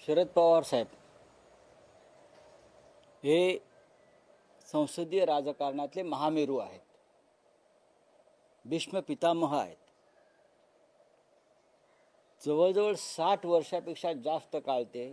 शरद पवार साहेब हे संसदीय राजकारणातले महामेरू आहेत, भीष्म पितामह आहेत. जवळजवळ 60 वर्षापेक्षा जास्त काळ ते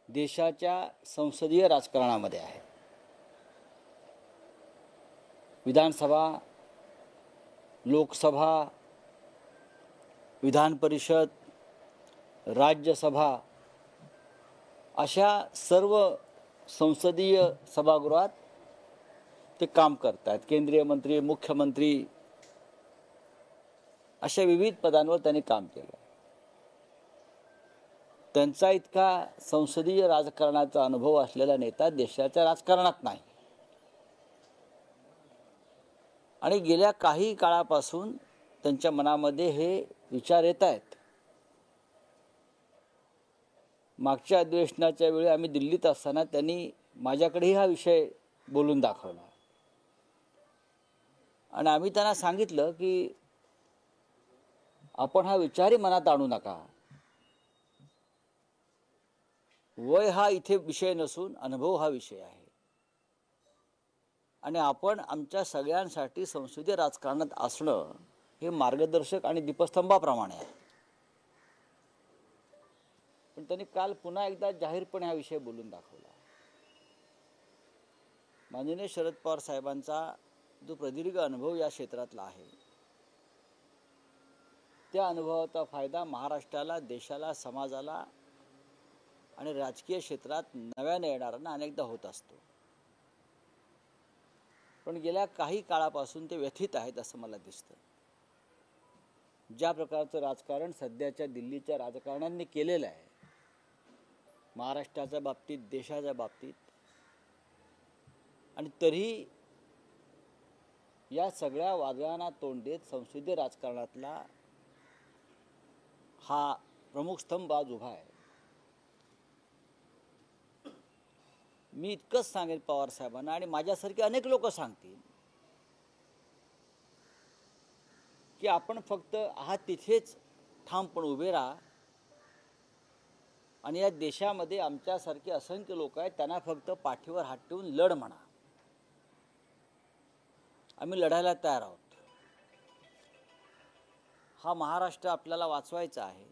देशाच्या संसदीय राजकारणामध्ये आहे. विधानसभा, लोकसभा, विधान परिषद, राज्यसभा अशा सर्व संसदीय सभागृहात ते काम करतात. केंद्रीय मंत्री, मुख्यमंत्री अशा विविध पदांवर त्यांनी काम केलं. त्यांचा इतका संसदीय राजकारणाचा अनुभव असलेला नेता देशाच्या राजकारणात नाही. आणि गेल्या काही काळापासून त्यांच्या मनामध्ये हे विचार येत आहेत. मागच्या अधिवेशनाच्या वेळी आम्ही दिल्लीत असताना त्यांनी माझ्याकडेही हा विषय बोलून दाखवला आणि आम्ही त्यांना सांगितलं की आपण हा विचारही मनात आणू नका. वय हा इथे विषय नसून अनुभव हा विषय आहे आणि आपण आमच्या सगळ्यांसाठी संसदीय राजकारणात असणं हे मार्गदर्शक आणि दीपस्तंभाप्रमाणे आहे. पण त्यांनी काल पुन्हा एकदा जाहीरपणे हा विषय बोलून दाखवला. माननीय शरद पवार साहेबांचा जो प्रदीर्घ अनुभव या क्षेत्रातला आहे, त्या अनुभवाचा फायदा महाराष्ट्राला, देशाला, समाजाला आणि राजकीय क्षेत्रात नव्याने येणाऱ्यांना अनेकदा होत असतो. पण गेल्या काही काळापासून ते व्यथित आहेत असं मला दिसतं. ज्या प्रकारचं राजकारण सध्याच्या दिल्लीच्या राजकारण्यांनी केलेलं आहे, महाराष्ट्राच्या बाबतीत, देशाच्या बाबतीत, आणि तरीही या सगळ्या वादळांना तोंड देत संसदीय राजकारणातला हा प्रमुख स्तंभ आज उभा आहे. मी इतकंच सांगेन पवार साहेबांना, आणि माझ्यासारखे अनेक लोक सांगतील की आपण फक्त आहात तिथेच ठामपणे उभे राहा आणि या देशामध्ये आमच्यासारखे असंख्य लोक आहेत, त्यांना फक्त पाठीवर हात ठेवून लढ म्हणा. आम्ही लढायला तयार आहोत. हा महाराष्ट्र आपल्याला वाचवायचा आहे,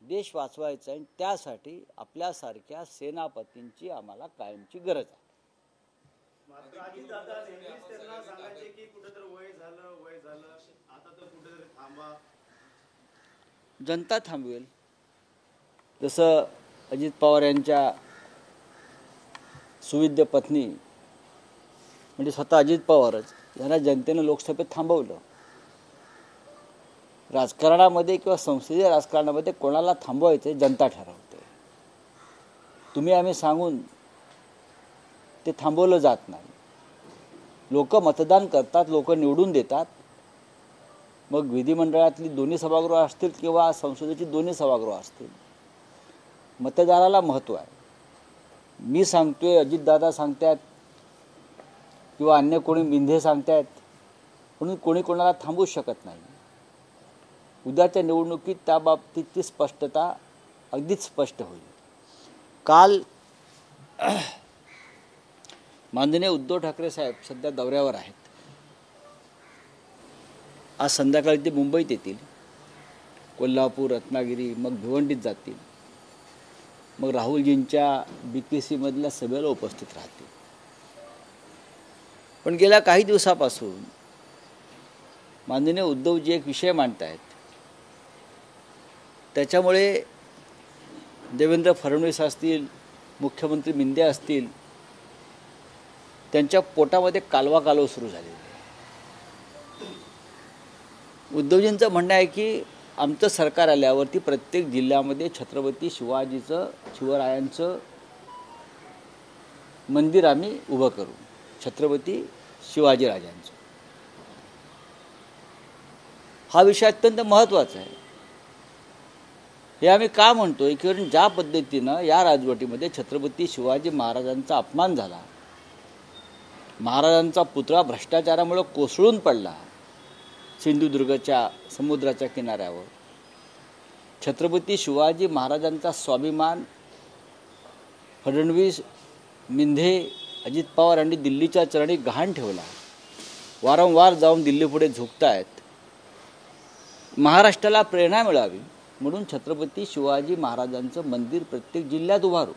देश वाचवायचा आहे, आणि त्यासाठी आपल्यासारख्या सेनापतींची आम्हाला कायमची गरज आहे. जनता थांबवेल. जसं अजित पवार यांच्या सुविद्य पत्नी म्हणजे स्वतः अजित पवारच यांना जनतेने लोकसभेत थांबवलं. राजकारणामध्ये किंवा संसदीय राजकारणामध्ये कोणाला थांबवायचे जनता ठरवते. तुम्ही आम्ही सांगून ते थांबवलं जात नाही. लोक मतदान करतात, लोक निवडून देतात. मग विधिमंडळातली दोन्ही सभागृह असतील किंवा संसदेची दोन्ही सभागृह असतील, मतदाराला महत्त्व आहे. मी सांगतोय, अजितदादा सांगतात किंवा अन्य कोणी मिंधे सांगतायत म्हणून कोणी कोणाला थांबवू शकत नाही. उद्याच्या निवडणुकीत त्या बाबतीतची स्पष्टता अगदीच स्पष्ट होईल. काल माननीय उद्धव ठाकरे साहेब सध्या दौऱ्यावर आहेत. आज संध्याकाळी ते मुंबईत येतील, कोल्हापूर, रत्नागिरी, मग भिवंडीत जातील, मग राहुलजींच्या BKC मधल्या सभेला उपस्थित राहतील. पण गेल्या काही दिवसापासून माननीय उद्धवजी एक विषय मांडतायत, त्याच्यामुळे देवेंद्र फडणवीस असतील, मुख्यमंत्री मिंदे असतील, त्यांच्या पोटामध्ये कालवा सुरू झालेली आहे. उद्धवजींचं म्हणणं आहे की आमचं सरकार आल्यावरती प्रत्येक जिल्ह्यामध्ये छत्रपती शिवरायांचं मंदिर आम्ही उभं करू, छत्रपती शिवाजीराजांचं. हा विषय अत्यंत महत्त्वाचा आहे. हे आम्ही का म्हणतोय की ज्या पद्धतीनं या राजवटीमध्ये छत्रपती शिवाजी महाराजांचा अपमान झाला, महाराजांचा पुतळा भ्रष्टाचारामुळे कोसळून पडला सिंधुदुर्गच्या समुद्राच्या किनाऱ्यावर, छत्रपती शिवाजी महाराजांचा स्वाभिमान फडणवीस, मिंधे, अजित पवार यांनी दिल्लीच्या चरणी गहाण ठेवला. वारंवार जाऊन दिल्लीपुढे झुकतायत. महाराष्ट्राला प्रेरणा मिळावी म्हणून छत्रपती शिवाजी महाराजांचं मंदिर प्रत्येक जिल्ह्यात उभारू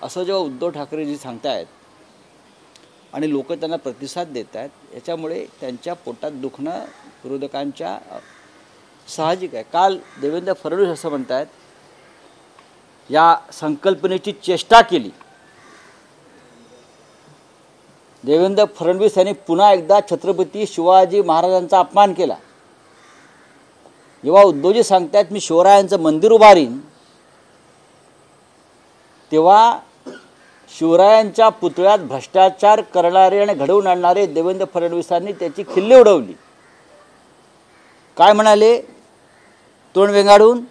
असं जेव्हा उद्धव ठाकरेजी सांगतायत आणि लोक त्यांना प्रतिसाद देत आहेत, याच्यामुळे त्यांच्या पोटात दुखणं विरोधकांच्या साहजिक आहे. काल देवेंद्र फडणवीस असं म्हणतायत, या संकल्पनेची चेष्टा केली. देवेंद्र फडणवीस यांनी पुन्हा एकदा छत्रपती शिवाजी महाराजांचा अपमान केला. जेव्हा उद्धवजी सांगतायत मी शिवरायांचं मंदिर उभारीन, तेव्हा शिवरायांच्या पुतळ्यात भ्रष्टाचार करणारे आणि घडवून आणणारे देवेंद्र फडणवीसांनी त्याची खिल्ली उडवली. काय म्हणाले तोंड वेंगाडून?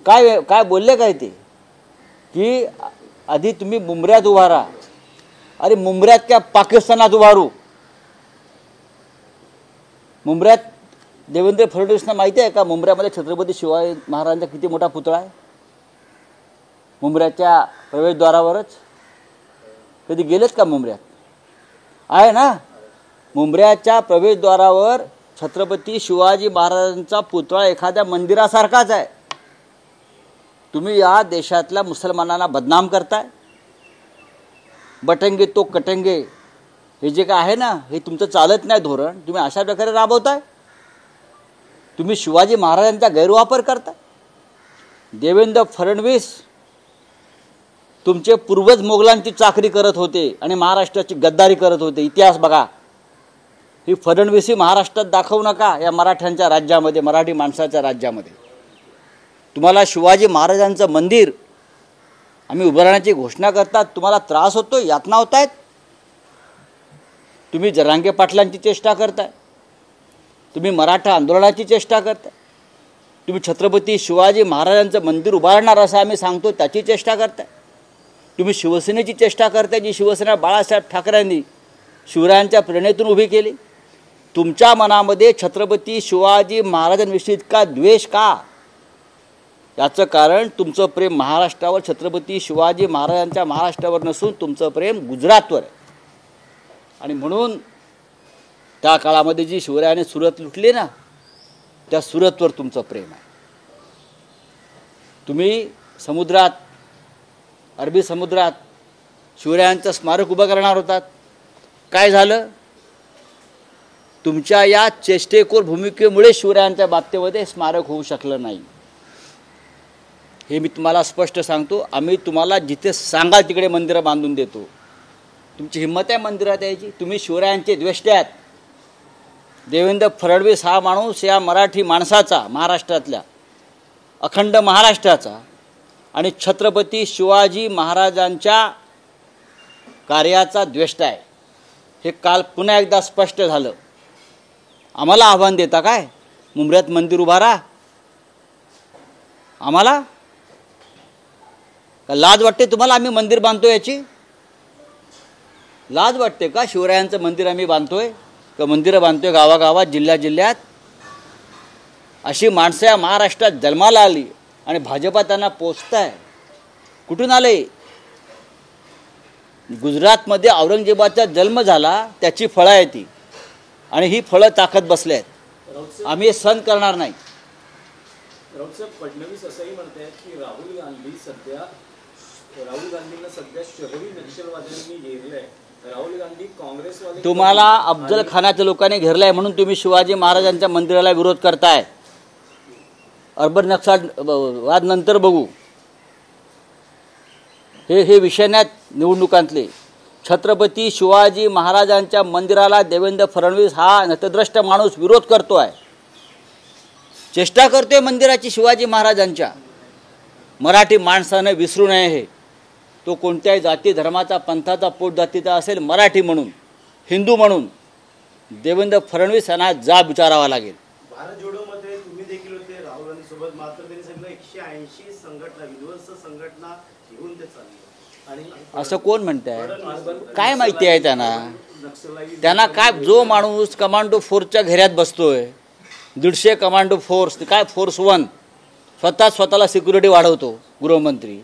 काय बोलले काय ते की आधी तुम्ही मुंबऱ्यात उभारा. अरे मुंबऱ्यात क्या पाकिस्तानात उभारू? मुंबऱ्यात देवेंद्र फडणवीसना माहिती आहे का मुंबऱ्यामध्ये छत्रपती शिवाजी महाराजांचा किती मोठा पुतळा आहे? मुंबऱ्याच्या प्रवेशद्वारावरच. कधी गेलेत का मुंबऱ्यात? आहे ना, मुंबऱ्याच्या प्रवेशद्वारावर छत्रपती शिवाजी महाराजांचा पुतळा एखाद्या मंदिरासारखाच आहे. तुम्ही या देशातल्या मुसलमानांना बदनाम करताय. बटेंगे तो कटेंगे हे जे काय आहे ना, हे तुमचं चालत नाही धोरण. तुम्ही अशा प्रकारे राबवताय. तुम्ही शिवाजी महाराजांचा गैरवापर करताय. देवेंद्र फडणवीस तुमचे पूर्वज मोगलांची चाकरी करत होते आणि महाराष्ट्राची गद्दारी करत होते. इतिहास बघा. ही फडणवीसी महाराष्ट्रात दाखवू नका. या मराठ्यांच्या राज्यामध्ये, मराठी माणसाच्या राज्यामध्ये तुम्हाला शिवाजी महाराजांचं मंदिर आम्ही उभारण्याची घोषणा करतात, तुम्हाला त्रास होतो, यातना होत आहेत. तुम्ही जरांगे पाटलांची चेष्टा करताय. तुम्ही मराठा आंदोलनाची चेष्टा करताय. तुम्ही छत्रपती शिवाजी महाराजांचं मंदिर उभारणार असं आम्ही सांगतो त्याची चेष्टा करताय. तुम्ही शिवसेनेची चेष्टा करताय, जी शिवसेना बाळासाहेब ठाकरेंनी शिवरायांच्या प्रेरणेतून उभी केली. तुमच्या मनामध्ये छत्रपती शिवाजी महाराजांविषयी इतका द्वेष का? याचं कारण तुमचं प्रेम महाराष्ट्रावर, छत्रपती शिवाजी महाराजांच्या महाराष्ट्रावर नसून तुमचं प्रेम गुजरातवर आहे. आणि म्हणून त्या काळामध्ये जी शिवरायाने सुरत लुटली ना, त्या सुरतवर तुमचं प्रेम आहे. तुम्ही समुद्रात, अरबी समुद्रात शिवरायांचं स्मारक उभं करणार होतात. काय झालं? तुमच्या या चेष्टेखोर भूमिकेमुळे शिवरायांच्या बाबतीमध्ये स्मारक होऊ शकलं नाही. हे मी तुम्हाला स्पष्ट सांगतो. आम्ही तुम्हाला जिथे सांगाल तिकडे मंदिरं बांधून देतो. तुमची हिंमत आहे मंदिरात यायची? तुम्ही शिवरायांचे द्वेष्टे आहात. देवेंद्र फडणवीस हा माणूस या मराठी माणसाचा, महाराष्ट्रातल्या अखंड महाराष्ट्राचा आणि छत्रपती शिवाजी महाराजांच्या कार्याचा द्वेष्ट आहे. हे काल पुन्हा एकदा स्पष्ट झालं. आम्हाला आव्हान देता काय? मुंबऱ्यात मंदिर उभारा. आम्हाला का लाज वाटते तुम्हाला? आम्ही मंदिर बांधतो याची लाज वाटते का? शिवरायांचं मंदिर आम्ही बांधतोय का? मंदिरं बांधतोय गावागावात, जिल्ह्यात. अशी माणसं या महाराष्ट्रात जन्माला आली आणि भाजपा त्यांना पोचताय. कुठून आले? गुजरातमध्ये औरंगजेबाचा जन्म झाला, त्याची फळं आहे ती, आणि ही फळं चाखत बसले आहेत. आम्ही हे सहन करणार नाही. फडणवीस असंही म्हणतात की राहुल गांधींना सध्या शहरी नक्षलवाद्यांनी घेरलंय. राहुल गांधी काँग्रेसवाले, तुम्हाला अफजल खानाच्या लोकांनी घेरलाय म्हणून तुम्ही शिवाजी महाराजांच्या मंदिराला विरोध करताय. अर्बन नक्षलवाद नंतर बघू. हे विषय नाहीत निवडणुकांतले. छत्रपती शिवाजी महाराजांच्या मंदिराला देवेंद्र फडणवीस हा नतद्रष्ट माणूस विरोध करतो आहे, चेष्टा करतोय मंदिराची शिवाजी महाराजांच्या. मराठी माणसानं विसरू नये हे. तो कोणत्याही जाती धर्माचा, पंथाचा, पोट जातीचा असेल, मराठी म्हणून, हिंदू म्हणून देवेंद्र फडणवीस यांना जाब विचारावा लागेल. भारत जोडोमध्ये तुम्ही देखील होते राहुल गांधी सोबत. मात्र त्यांनी सांगितलं 180 संघटना, विध्वंस संघटना घेऊन ते चालले. आणि असं कोण म्हणताय? काय माहिती आहे त्यांना? त्यांना काय? जो माणूस कमांडो फोर्सच्या घेऱ्यात बसतोय, 150 कमांडो फोर्स, काय फोर्स 1 स्वतःला सिक्युरिटी वाढवतो गृहमंत्री,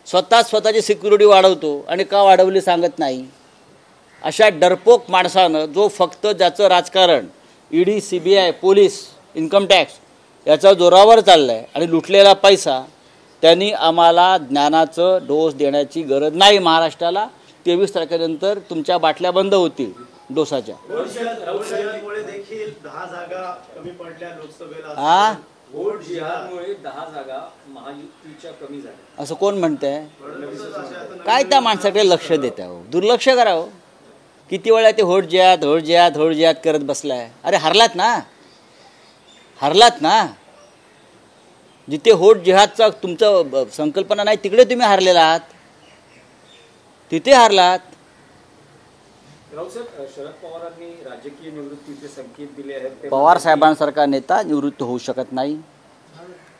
स्वतःची सिक्युरिटी वाढवतो आणि का वाढवली सांगत नाही. अशा डरपोक माणसानं जो फक्त ज्याचं राजकारण ED, CBI, police, income tax याचा जोरावर चालला आहे आणि लुटलेला पैसा, त्यांनी आम्हाला ज्ञानाचं डोस देण्याची गरज नाही. महाराष्ट्राला 23 तारखेनंतर तुमच्या बाटल्या बंद होतील डोसाच्या. वोट देखील 10 जागा कमी पडल्या लोकसभेला. हा, वोट जिहादमुळे 10 जागा महायुतीच्या कमी झाल्या असं कोण म्हणतंय? काय त्या माणसाकडे लक्ष देत आहे? दुर्लक्ष करावं. किती वेळा ते होट जिहाद करत बसलाय. अरे हरलात ना. जिथे होट जिहादचा तुमचं संकल्पना नाही तिकडे तुम्ही हरलेला आहात, तिथे हरलात. राऊत साहेब, शरद पवारांनी राजकीय निवृत्तीचे संकेत दिले आहेत. पवार साहेबांसारखा नेता निवृत्त होऊ शकत नाही.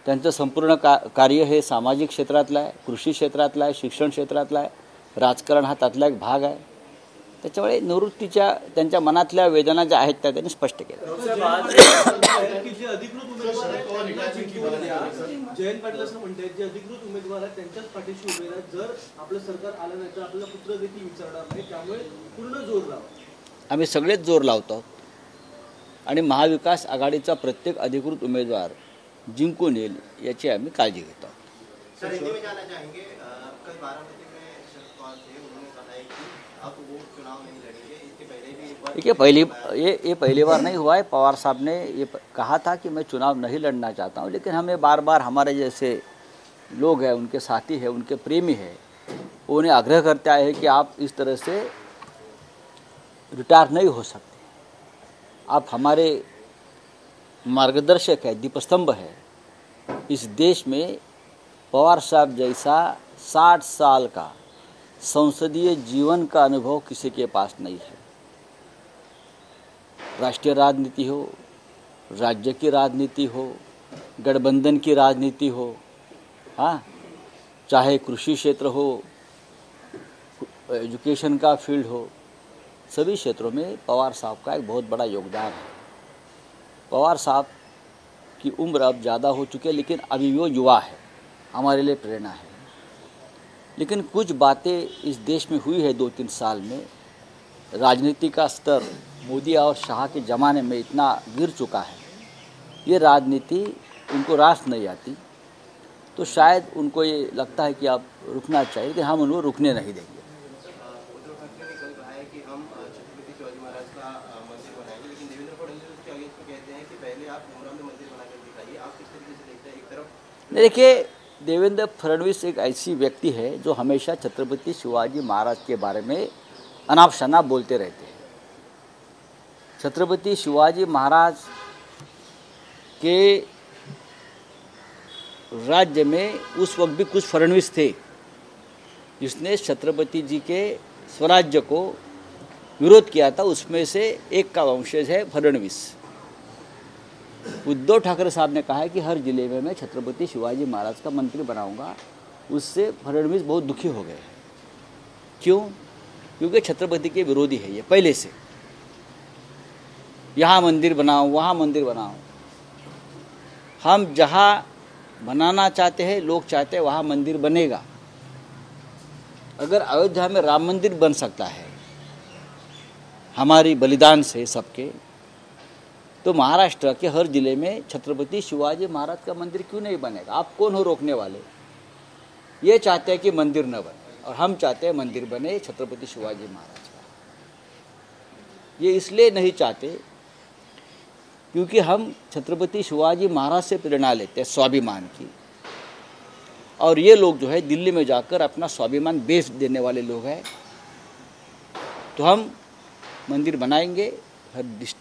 त्यांचं संपूर्ण कार्य हे सामाजिक क्षेत्रातलं आहे, कृषी क्षेत्रातलं आहे, शिक्षण क्षेत्रातलं आहे, राजकारण हा त्यातला एक भाग आहे. त्याच्यामुळे निवृत्तीच्या त्यांच्या मनातल्या वेदना ज्या आहेत त्या त्यांनी स्पष्ट केल्या. जयंत पाटील असं म्हणतात, जे अधिकृत उमेदवार आहेत त्यांच्याच पाठीशी उभे राहत. जर आपलं सरकार आलं नाही तर आपल्याला पुत्र देखील विचारणार नाही, त्यामुळे पूर्ण जोर लावा. आम्ही सगळेच जोर लावतो आणि महाविकास आघाडीचा प्रत्येक अधिकृत उमेदवार जिंकून येईल याची आम्ही काळजी घेतो. सर, हिंदी में जानना चाहेंगे, कल बारामती में शरद पवार थे, उन्होंने कहा है कि आप वो चुनाव नहीं लड़ेंगे. इसके पहले भी एक बार देखिए, ये पहली बार नहीं हुआ है. पवार साहब ने ये कहा था कि मैं चुनाव नहीं लड़ना चाहता हूँ, लेकिन हमें बार बार हमारे जैसे लोग हैं, उनके साथी हैं, उनके प्रेमी हैं, उन्हें आग्रह करते आए हैं कि आप इस तरह से रिटायर नहीं हो सकते. आप हमारे मार्गदर्शक है, दीपस्तंभ है. इस देश में पवार साहब जैसा 60 साल का संसदीय जीवन का अनुभव किसी के पास नहीं है. राष्ट्रीय राजनीति हो, राज्य की राजनीति हो, गठबंधन की राजनीति हो, हाँ, चाहे कृषि क्षेत्र हो, एजुकेशन का फील्ड हो, सभी क्षेत्रों में पवार साहब का एक बहुत बड़ा योगदान है. पवार साहब की उम्र अब ज़्यादा हो चुकी है, लेकिन अभी वो युवा है, हमारे लिए प्रेरणा है. लेकिन कुछ बातें इस देश में हुई है 2-3 साल में. राजनीति का स्तर मोदी और शाह के ज़माने में इतना गिर चुका है, ये राजनीति उनको रास नहीं आती. तो शायद उनको ये लगता है कि आप रुकना चाहिए, लेकिन हम उनको रुकने नहीं देंगे. उद्धव ठाकरे ने कल कहा है कि हम छत्रपति शिवाजी महाराज का मंदिर बनाएंगे, लेकिन देवेंद्र फडणवीस उसके अगेंस्ट में कहते हैं कि पहले आप मुमरा में मंदिर बनाकर दिखाइए. आप किस तरीके से देखते हैं? एक तरफ देखिए, देवेंद्र फडणवीस एक ऐसी व्यक्ति है जो हमेशा छत्रपति शिवाजी महाराज के बारे में अनाप शनाप बोलते रहते हैं. छत्रपति शिवाजी महाराज के राज्य में उस वक्त भी कुछ फडणवीस थे जिसने छत्रपति जी के स्वराज्य को विरोध किया था. उसमें से एक का वंशज है फडणवीस. उद्धव ठाकरे साहब ने कहा है कि हर जिले में मैं छत्रपति शिवाजी महाराज का मंत्री बनाऊंगा. उससे फडणवीस बहुत दुखी हो गए. क्यों? क्योंकि छत्रपति के विरोधी है ये पहले से. यहाँ मंदिर बनाओ, वहाँ मंदिर बनाओ. हम जहाँ बनाना चाहते हैं, लोग चाहते हैं वहाँ मंदिर बनेगा. अगर अयोध्या में राम मंदिर बन सकता है हमारी बलिदान से सबके, तो महाराष्ट्र के हर जिले में छत्रपति शिवाजी महाराज का मंदिर क्यों नहीं बनेगा? आप कौन हो रोकने वाले? ये चाहते हैं कि मंदिर न बने और हम चाहते हैं मंदिर बने छत्रपति शिवाजी महाराज का. ये इसलिए नहीं चाहते क्योंकि हम छत्रपति शिवाजी महाराज से प्रेरणा लेते हैं स्वाभिमान की, और ये लोग जो है दिल्ली में जाकर अपना स्वाभिमान बेच देने वाले लोग हैं. तो हम मंदिर बनाएंगे हर